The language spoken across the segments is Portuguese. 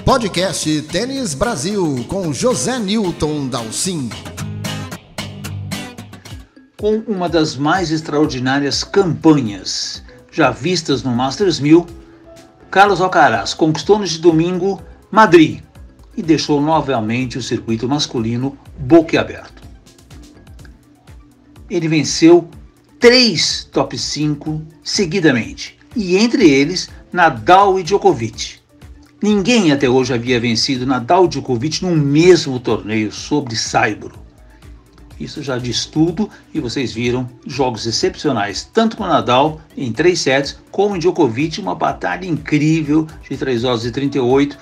Podcast Tênis Brasil com José Newton Dalcin. Com uma das mais extraordinárias campanhas já vistas no Masters 1000, Carlos Alcaraz conquistou neste domingo Madrid e deixou novamente o circuito masculino boquiaberto. Ele venceu 3 top 5 seguidamente, e entre eles Nadal e Djokovic. Ninguém até hoje havia vencido Nadal e Djokovic num mesmo torneio sobre saibro. Isso já diz tudo, e vocês viram jogos excepcionais, tanto com Nadal em 3 sets, como em Djokovic, uma batalha incrível de 3 horas e 38,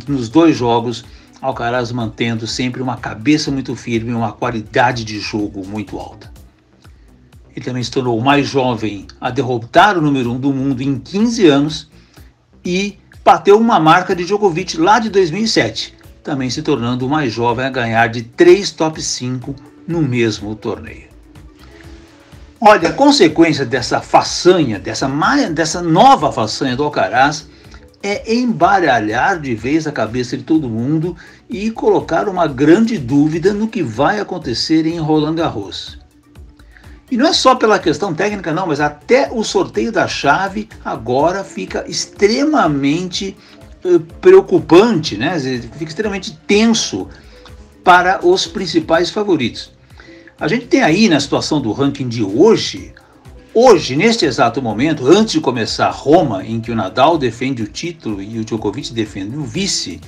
nos 2 jogos, Alcaraz mantendo sempre uma cabeça muito firme e uma qualidade de jogo muito alta. Ele também se tornou o mais jovem a derrotar o número 1 do mundo em 15 anos e bateu uma marca de Djokovic lá de 2007, também se tornando o mais jovem a ganhar de 3 top 5 no mesmo torneio. Olha, a consequência dessa façanha, dessa nova façanha do Alcaraz é embaralhar de vez a cabeça de todo mundo e colocar uma grande dúvida no que vai acontecer em Roland Garros. E não é só pela questão técnica não, mas até o sorteio da chave agora fica extremamente preocupante, né? Fica extremamente tenso para os principais favoritos. A gente tem aí na situação do ranking de hoje, neste exato momento, antes de começar Roma, em que o Nadal defende o título e o Djokovic defende o vice,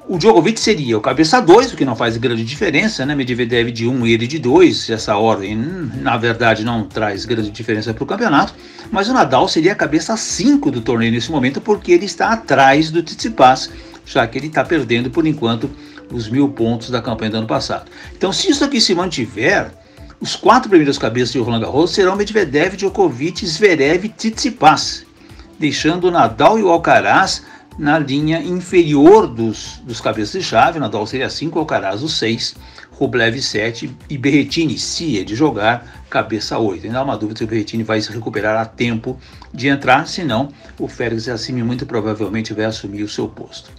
o Djokovic seria o cabeça 2, o que não faz grande diferença, né? Medvedev de 1 e ele de 2, essa ordem na verdade não traz grande diferença para o campeonato, mas o Nadal seria a cabeça 5 do torneio nesse momento, porque ele está atrás do Tsitsipas, já que ele está perdendo por enquanto os 1000 pontos da campanha do ano passado. Então, se isso aqui se mantiver, os 4 primeiros cabeças de Roland Garros serão Medvedev, Djokovic, Zverev e Tsitsipas, deixando o Nadal e o Alcaraz na linha inferior dos cabeças de chave. Nadal seria 5, Alcaraz o 6, Rublev 7 e Berrettini, se é de jogar, cabeça 8. Ainda há uma dúvida se o Berrettini vai se recuperar a tempo de entrar, senão o Félix Yassim muito provavelmente vai assumir o seu posto.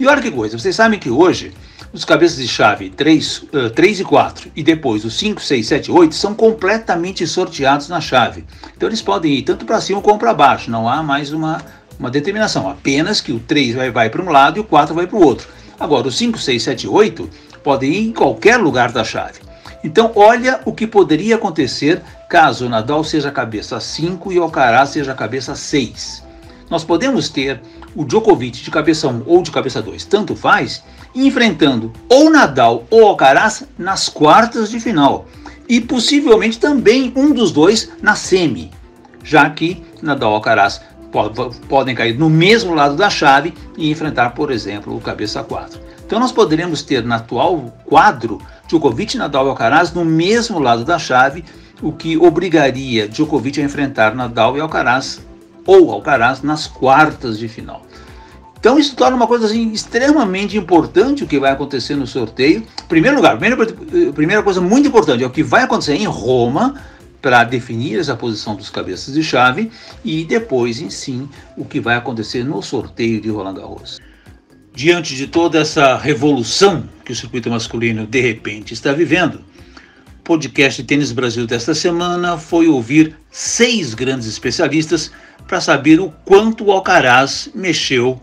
E olha que coisa, vocês sabem que hoje os cabeças de chave 3 e 4 e depois os 5, 6, 7 e 8 são completamente sorteados na chave. Então eles podem ir tanto para cima como para baixo, não há mais uma determinação, apenas que o 3 vai para um lado e o 4 vai para o outro. Agora, os 5, 6, 7 e 8 podem ir em qualquer lugar da chave. Então, olha o que poderia acontecer caso o Nadal seja a cabeça 5 e o Alcaraz seja a cabeça 6. Nós podemos ter o Djokovic de cabeça 1 ou de cabeça 2, tanto faz, enfrentando ou Nadal ou Alcaraz nas quartas de final. E possivelmente também um dos dois na semi, já que Nadal e Alcaraz podem cair no mesmo lado da chave e enfrentar, por exemplo, o cabeça 4. Então nós poderemos ter no atual quadro Djokovic, Nadal e Alcaraz no mesmo lado da chave, o que obrigaria Djokovic a enfrentar Nadal e Alcaraz ou Alcaraz nas quartas de final. Então isso torna uma coisa assim, extremamente importante o que vai acontecer no sorteio. Em primeiro lugar, primeira coisa muito importante é o que vai acontecer em Roma, para definir essa posição dos cabeças de chave, e depois, em sim, o que vai acontecer no sorteio de Roland Garros. Diante de toda essa revolução que o circuito masculino de repente está vivendo, o podcast Tênis Brasil desta semana foi ouvir 6 grandes especialistas para saber o quanto o Alcaraz mexeu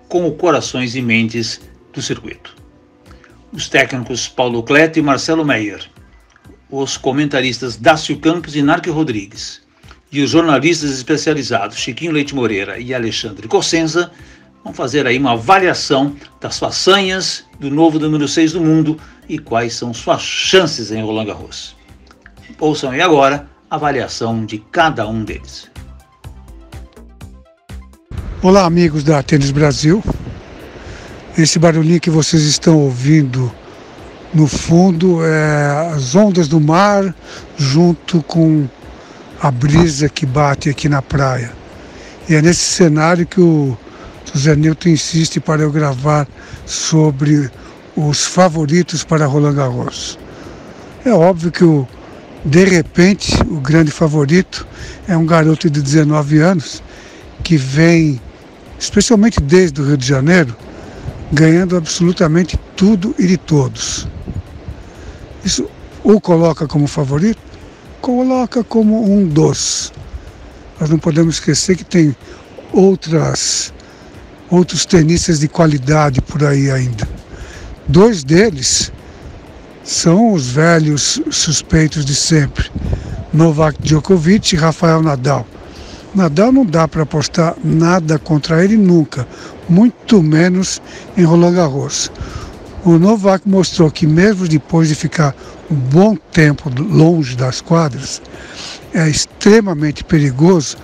com os corações e mentes do circuito. Os técnicos Paulo Cleto e Marcelo Meyer, os comentaristas Dácio Campos e Narque Rodrigues, e os jornalistas especializados Chiquinho Leite Moreira e Alexandre Cossenza vão fazer aí uma avaliação das façanhas do novo número 6 do mundo e quais são suas chances em Roland Garros. Ouçam aí agora a avaliação de cada um deles. Olá, amigos da Tênis Brasil. Esse barulhinho que vocês estão ouvindo no fundo é as ondas do mar junto com a brisa que bate aqui na praia. E é nesse cenário que o José Newton insiste para eu gravar sobre os favoritos para Roland Garros. É óbvio que de repente o grande favorito é um garoto de 19 anos que vem, especialmente desde o Rio de Janeiro, ganhando absolutamente tudo e de todos. Isso o coloca como favorito? Coloca como um dos. Nós não podemos esquecer que tem outros tenistas de qualidade por aí ainda. 2 deles são os velhos suspeitos de sempre, Novak Djokovic e Rafael Nadal. Nadal não dá para apostar nada contra ele nunca, muito menos em Roland Garros. O Novak mostrou que mesmo depois de ficar um bom tempo longe das quadras, é extremamente perigoso.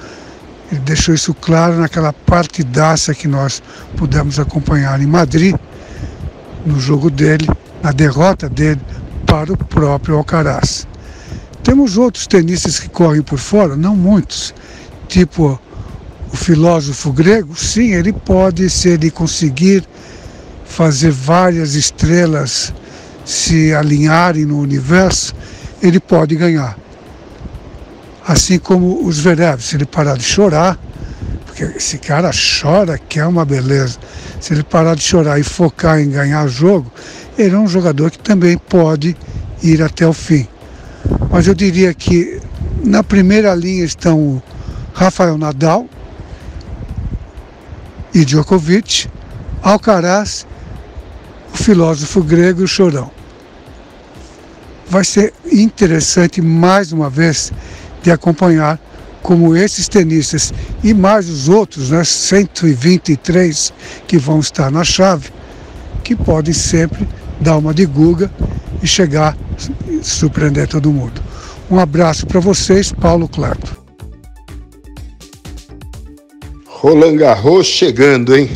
Ele deixou isso claro naquela partidaça que nós pudemos acompanhar em Madrid, no jogo dele, na derrota dele para o próprio Alcaraz. Temos outros tenistas que correm por fora, não muitos, tipo o filósofo grego. Sim, ele pode, se ele conseguir fazer várias estrelas se alinharem no universo, ele pode ganhar. Assim como os Zverev, se ele parar de chorar, porque esse cara chora que é uma beleza, se ele parar de chorar e focar em ganhar o jogo, ele é um jogador que também pode ir até o fim. Mas eu diria que na primeira linha estão o Rafael Nadal e Djokovic, Alcaraz, o filósofo grego e o chorão. Vai ser interessante mais uma vez de acompanhar como esses tenistas e mais os outros, 123 que vão estar na chave, que podem sempre dar uma de Guga e chegar e surpreender todo mundo. Um abraço para vocês, Paulo Cleto. Roland Garros chegando, hein?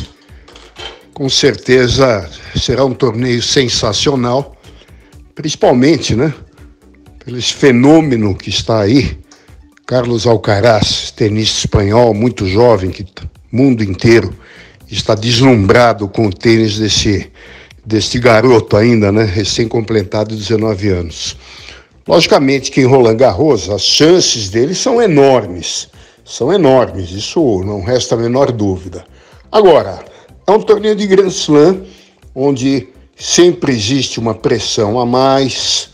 Com certeza será um torneio sensacional, principalmente, pelo esse fenômeno que está aí, Carlos Alcaraz, tenista espanhol, muito jovem, que o mundo inteiro está deslumbrado com o tênis desse garoto ainda, recém-completado 19 anos. Logicamente que em Roland Garros as chances dele são enormes, isso não resta a menor dúvida. Agora, é um torneio de Grand Slam, onde sempre existe uma pressão a mais,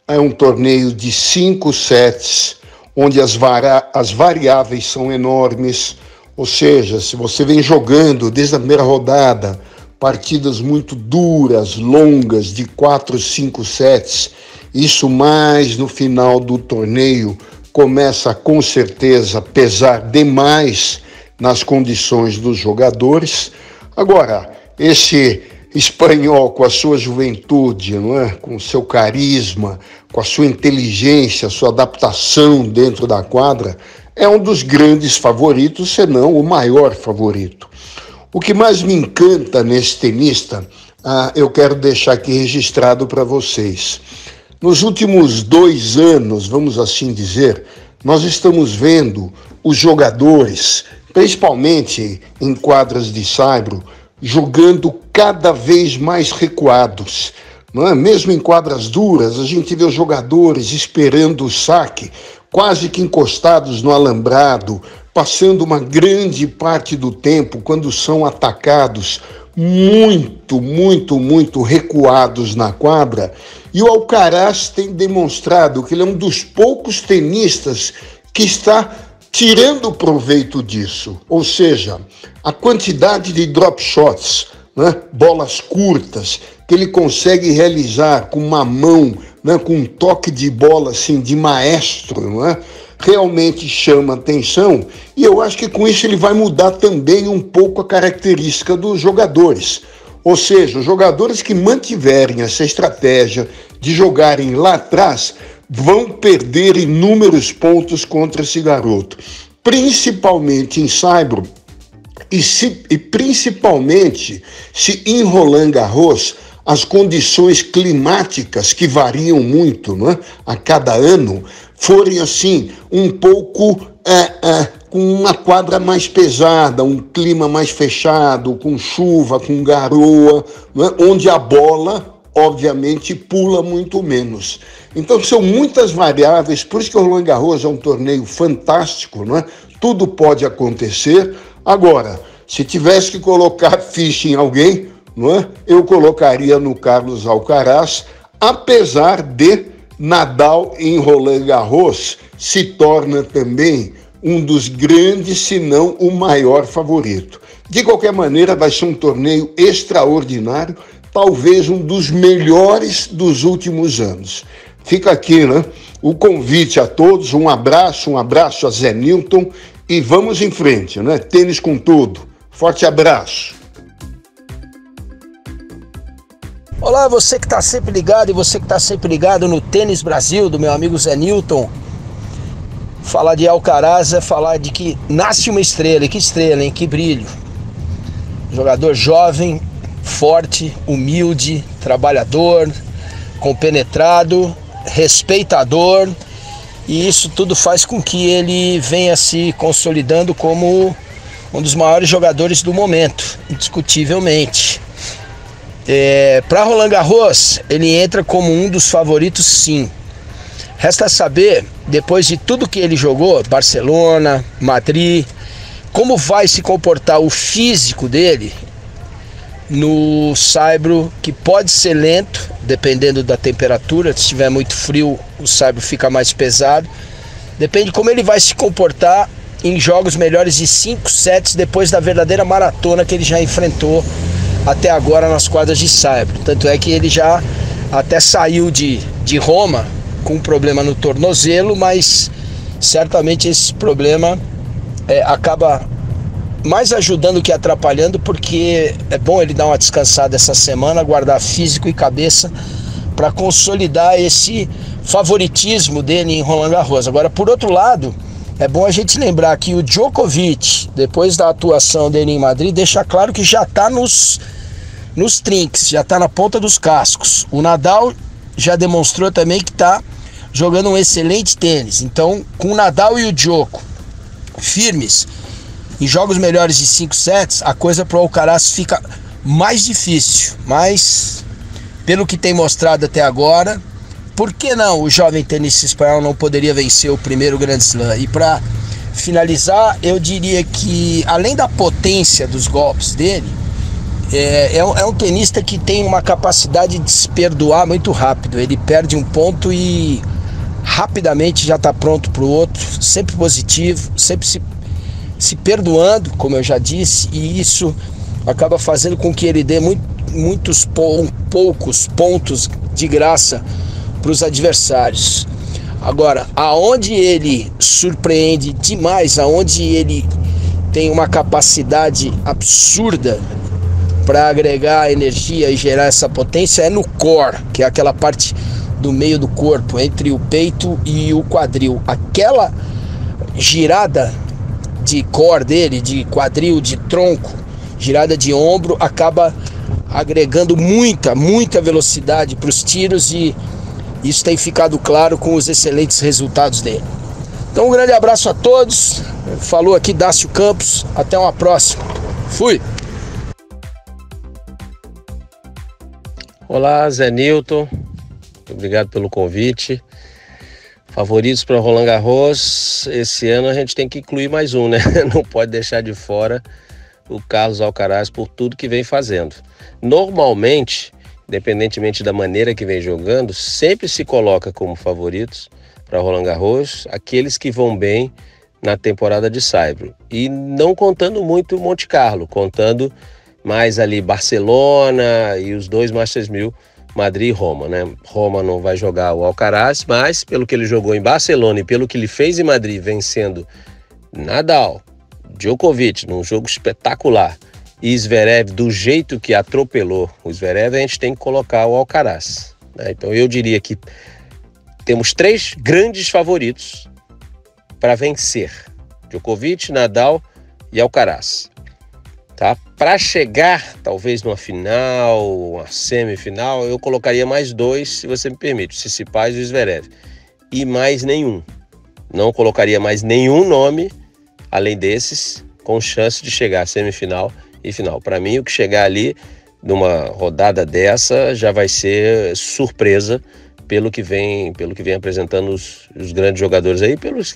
é um torneio de 5 sets, onde as variáveis são enormes, ou seja, se você vem jogando desde a primeira rodada, partidas muito duras, longas, de 4, 5 sets, isso mais no final do torneio começa com certeza a pesar demais nas condições dos jogadores. Agora, esse espanhol com a sua juventude, com o seu carisma, com a sua inteligência, a sua adaptação dentro da quadra, é um dos grandes favoritos, se não o maior favorito. O que mais me encanta nesse tenista, eu quero deixar aqui registrado para vocês. Nos últimos 2 anos, vamos assim dizer, nós estamos vendo os jogadores, principalmente em quadras de saibro, jogando cada vez mais recuados. Mesmo em quadras duras, a gente vê os jogadores esperando o saque, quase que encostados no alambrado, passando uma grande parte do tempo, quando são atacados, muito recuados na quadra. E o Alcaraz tem demonstrado que ele é um dos poucos tenistas que está tirando proveito disso. Ou seja, a quantidade de drop shots, bolas curtas, que ele consegue realizar com uma mão, com um toque de bola assim, de maestro, realmente chama atenção, e eu acho que com isso ele vai mudar também um pouco a característica dos jogadores. Ou seja, os jogadores que mantiverem essa estratégia de jogarem lá atrás vão perder inúmeros pontos contra esse garoto, principalmente em saibro, e principalmente se em Roland Garros as condições climáticas, que variam muito a cada ano, forem assim um pouco com uma quadra mais pesada, um clima mais fechado, com chuva, com garoa, onde a bola, obviamente, pula muito menos. Então são muitas variáveis, por isso que o Roland Garros é um torneio fantástico, tudo pode acontecer. Agora, se tivesse que colocar ficha em alguém, não é? Eu colocaria no Carlos Alcaraz, apesar de Nadal em Roland Garros se torna também um dos grandes, se não o maior favorito. De qualquer maneira, vai ser um torneio extraordinário, talvez um dos melhores dos últimos anos. Fica aqui, né, o convite a todos, um abraço a Zé Newton e vamos em frente, né? Tênis com tudo. Forte abraço. Olá, você que está sempre ligado e você que está sempre ligado no Tênis Brasil, do meu amigo Zé Newton. Falar de Alcaraz é falar de que nasce uma estrela, e que estrela, hein? Que brilho. Jogador jovem, forte, humilde, trabalhador, compenetrado, respeitador, e isso tudo faz com que ele venha se consolidando como um dos maiores jogadores do momento, indiscutivelmente. Para Roland Garros, ele entra como um dos favoritos, sim. Resta saber, depois de tudo que ele jogou, Barcelona, Madrid, como vai se comportar o físico dele no saibro, que pode ser lento, dependendo da temperatura. Se estiver muito frio, o saibro fica mais pesado. Depende de como ele vai se comportar em jogos melhores de 5 sets, depois da verdadeira maratona que ele já enfrentou até agora nas quadras de saibro. Tanto é que ele já até saiu de Roma com um problema no tornozelo, mas certamente esse problema acaba mais ajudando que atrapalhando, porque é bom ele dar uma descansada essa semana, guardar físico e cabeça para consolidar esse favoritismo dele em Roland Garros. Agora, por outro lado, é bom a gente lembrar que o Djokovic, depois da atuação dele em Madrid, deixa claro que já está nos trinques, já está na ponta dos cascos. O Nadal já demonstrou também que está jogando um excelente tênis. Então, com o Nadal e o Djoko firmes em jogos melhores de 5 sets, a coisa para o Alcaraz fica mais difícil. Mas, pelo que tem mostrado até agora, por que não o jovem tenista espanhol não poderia vencer o primeiro Grand Slam? E para finalizar, eu diria que, além da potência dos golpes dele, é um tenista que tem uma capacidade de se perdoar muito rápido. Ele perde um ponto e rapidamente já está pronto para o outro, sempre positivo, sempre se perdoando, como eu já disse, e isso acaba fazendo com que ele dê poucos pontos de graça para os adversários. Agora, aonde ele surpreende demais, aonde ele tem uma capacidade absurda para agregar energia e gerar essa potência, é no core, que é aquela parte do meio do corpo, entre o peito e o quadril. Aquela girada de core dele, de quadril, de tronco, girada de ombro, acaba agregando muita velocidade para os tiros, e isso tem ficado claro com os excelentes resultados dele. Então, um grande abraço a todos. Falou aqui Dácio Campos. Até uma próxima. Fui! Olá, Zé Newton. Obrigado pelo convite. Favoritos para Roland Garros, esse ano a gente tem que incluir mais um, né? Não pode deixar de fora o Carlos Alcaraz por tudo que vem fazendo. Normalmente, independentemente da maneira que vem jogando, sempre se coloca como favoritos para Roland Garros aqueles que vão bem na temporada de saibro. E não contando muito Monte Carlo, contando mais ali Barcelona e os 2 Masters 1000, Madrid e Roma, né? Roma não vai jogar o Alcaraz, mas pelo que ele jogou em Barcelona e pelo que ele fez em Madrid, vencendo Nadal, Djokovic num jogo espetacular, e Zverev do jeito que atropelou o Zverev, a gente tem que colocar o Alcaraz, né? Então eu diria que temos 3 grandes favoritos para vencer: Djokovic, Nadal e Alcaraz. Tá? Para chegar, talvez numa final, uma semifinal, eu colocaria mais 2, se você me permite, o Tsitsipas e o Zverev. E mais nenhum. Não colocaria mais nenhum nome, além desses, com chance de chegar à semifinal e final. Para mim, o que chegar ali, numa rodada dessa, já vai ser surpresa pelo que vem apresentando os grandes jogadores aí, pelos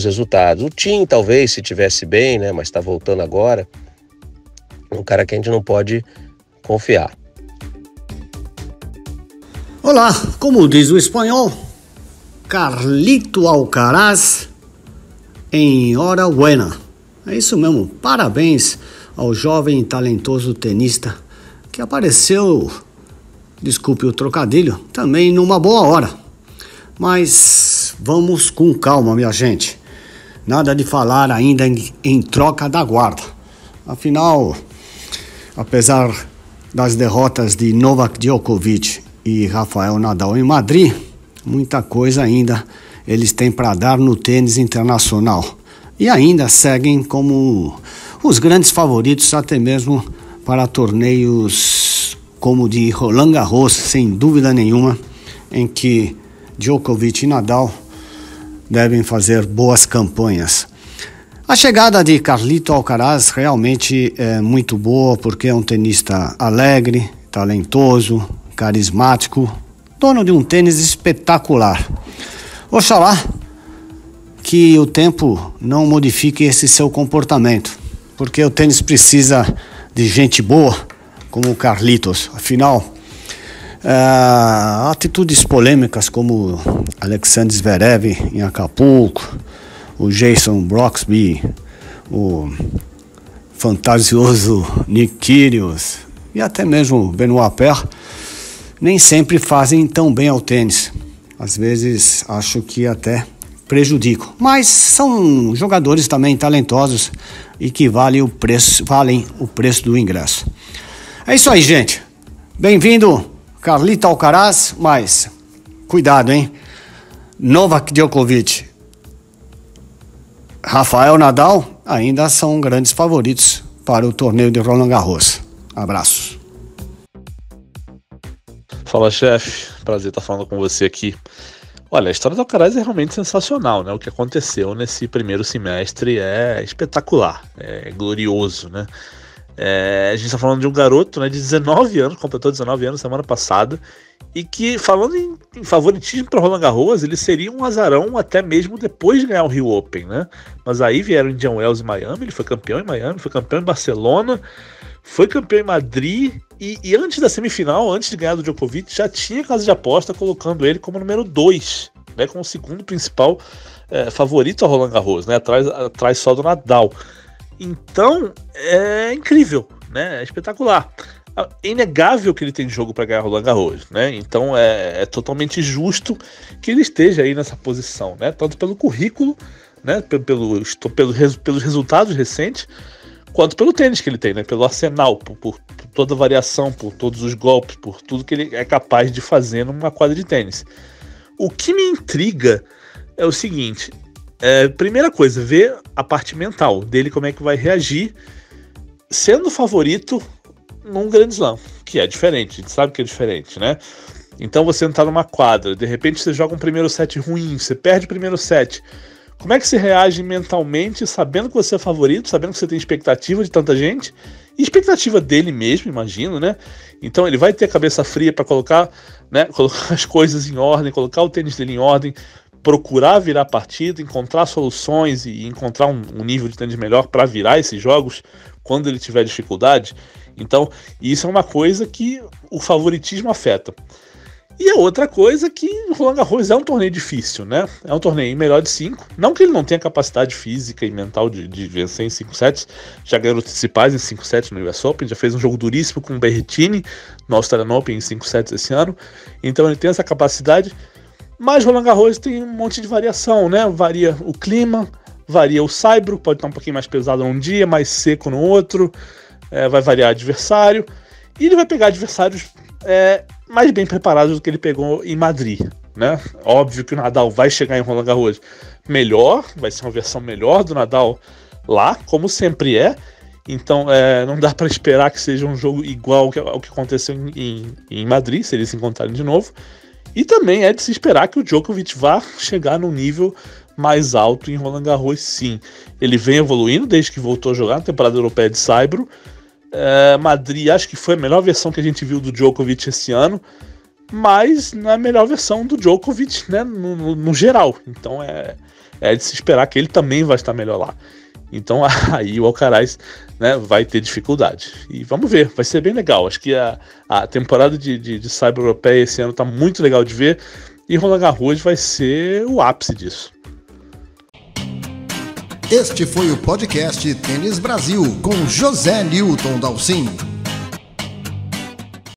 resultados. O Thiem, talvez, se tivesse bem, né, mas está voltando agora. Um cara que a gente não pode confiar. Olá, como diz o espanhol, Carlito Alcaraz em hora buena. É isso mesmo, parabéns ao jovem e talentoso tenista que apareceu, desculpe o trocadilho, também numa boa hora. Mas vamos com calma, minha gente. Nada de falar ainda em troca da guarda. Afinal, apesar das derrotas de Novak Djokovic e Rafael Nadal em Madrid, muita coisa ainda eles têm para dar no tênis internacional. E ainda seguem como os grandes favoritos até mesmo para torneios como o de Roland Garros, sem dúvida nenhuma, em que Djokovic e Nadal devem fazer boas campanhas. A chegada de Carlito Alcaraz realmente é muito boa, porque é um tenista alegre, talentoso, carismático, dono de um tênis espetacular. Oxalá que o tempo não modifique esse seu comportamento, porque o tênis precisa de gente boa como o Carlitos. Afinal, atitudes polêmicas como Alexander Zverev em Acapulco, o Jason Brooksby, o fantasioso Nick Kyrgios e até mesmo Benoit Paire nem sempre fazem tão bem ao tênis. Às vezes acho que até prejudicam, mas são jogadores também talentosos e que valem o preço do ingresso. É isso aí, gente. Bem-vindo, Carlito Alcaraz, mas cuidado, hein? Novak Djokovic, Rafael Nadal ainda são grandes favoritos para o torneio de Roland Garros. Abraço. Fala, chefe. Prazer estar falando com você aqui. Olha, a história do Alcaraz é realmente sensacional, né? O que aconteceu nesse primeiro semestre é espetacular, é glorioso, né? A gente está falando de um garoto, né, de 19 anos, completou 19 anos semana passada, e que, falando em favoritismo para Roland Garros, ele seria um azarão até mesmo depois de ganhar o Rio Open, né? Mas aí vieram Indian Wells e Miami, ele foi campeão em Miami, foi campeão em Barcelona, foi campeão em Madrid, e antes da semifinal, antes de ganhar do Djokovic, já tinha casa de aposta colocando ele como número 2, né, como o segundo principal favorito a Roland Garros, né, atrás só do Nadal. Então, é incrível, né, é espetacular. É inegável que ele tem jogo para ganhar Roland Garros, né, então é totalmente justo que ele esteja aí nessa posição, né, tanto pelo currículo, né, pelos resultados recentes, quanto pelo tênis que ele tem, né? Pelo arsenal, por toda a variação, por todos os golpes, por tudo que ele é capaz de fazer numa quadra de tênis. O que me intriga é o seguinte, primeira coisa, ver a parte mental dele, como é que vai reagir sendo favorito num grande slam, que é diferente, a gente sabe que é diferente, né? Então você entrar numa quadra, de repente você joga um primeiro set ruim, você perde o primeiro set. Como é que você reage mentalmente, sabendo que você é favorito, sabendo que você tem expectativa de tanta gente, e expectativa dele mesmo, imagino, né? Então ele vai ter a cabeça fria para colocar as coisas em ordem, colocar o tênis dele em ordem, procurar virar a partida, encontrar soluções e encontrar um nível de tênis melhor para virar esses jogos quando ele tiver dificuldade. Então, isso é uma coisa que o favoritismo afeta. E a outra coisa que o Roland Garros é um torneio difícil, né? É um torneio melhor de 5. Não que ele não tenha capacidade física e mental de vencer em 5 sets. Já ganhou os principais em 5 sets no US Open. Já fez um jogo duríssimo com o Berrettini no Australian Open em 5 sets esse ano. Então ele tem essa capacidade. Mas Roland Garros tem um monte de variação, né? Varia o clima, varia o saibro. Pode estar um pouquinho mais pesado num dia, mais seco no outro. Vai variar adversário. E ele vai pegar adversários mais bem preparados do que ele pegou em Madrid, né? Óbvio que o Nadal vai chegar em Roland Garros melhor, vai ser uma versão melhor do Nadal lá, como sempre é. Então não dá para esperar que seja um jogo igual ao que aconteceu em Madrid, se eles se encontrarem de novo. E também é de se esperar que o Djokovic vá chegar num nível mais alto em Roland Garros, sim. Ele vem evoluindo desde que voltou a jogar na temporada europeia de saibro. Madrid acho que foi a melhor versão que a gente viu do Djokovic esse ano, mas não é a melhor versão do Djokovic, né, no geral. Então é de se esperar que ele também vai estar melhor lá. Então aí o Alcaraz, né, vai ter dificuldade. E vamos ver, vai ser bem legal. Acho que a temporada de Cyber Europeia esse ano está muito legal de ver. E Roland Garros vai ser o ápice disso. Este foi o podcast Tênis Brasil com José Newton Dalcin.